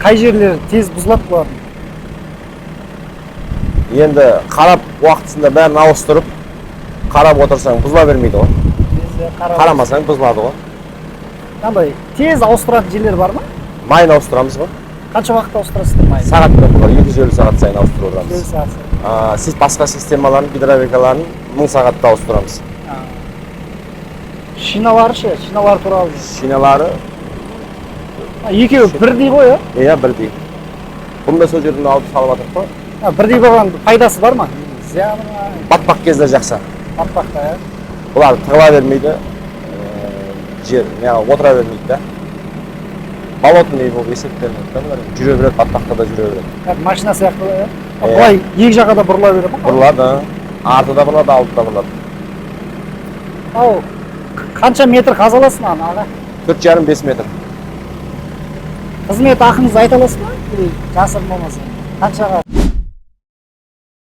қай жерлері тез бұзылады бұлардың? Енді қарап уақытысында бәрін ауыстырып, қарап отырсаң бұзыла бермейді ғой. Қарамасаң бұзылады ғой. Қандай тез ауыстыратын жерлер бар ма? Майын ауыстырамыз ғой. Қанша уақытта ауыстырасыздар майын? Сағатта бұлар 250 сағат сайын ауыстырып отырамыз. 250 сағат сайын. Сіз басқа системаларын, гидравликаларын 1000 сағатта ауыстырамыз. Шиналары ше, шиналары туралы. Шиналары Екеуі бірдей ғой, а? Иә, бірдей. Бұны да сол жерден алып салып жатырмық қой. Бірдей болған пайдасы бар ма? Зияны ма? Батпақ кезде жақсы. Батпақта, иә. Бұлар тығыла бермейді, жер, отыра бермейді да. Болотный болып есептелінеді да, бұлар жүре береді, батпақта да жүре береді. Машина сияқты, иә? Бұлай екі жаққа да бұрыла береді ма? Бұрылады, арты да бұрылады, алды да бұрылады. Ал қанша метр қазаласың аға? 4,5-5 метр. Қызмет ақыңызды айта аласыз ба? Жасырын болмаса. Қаншаға?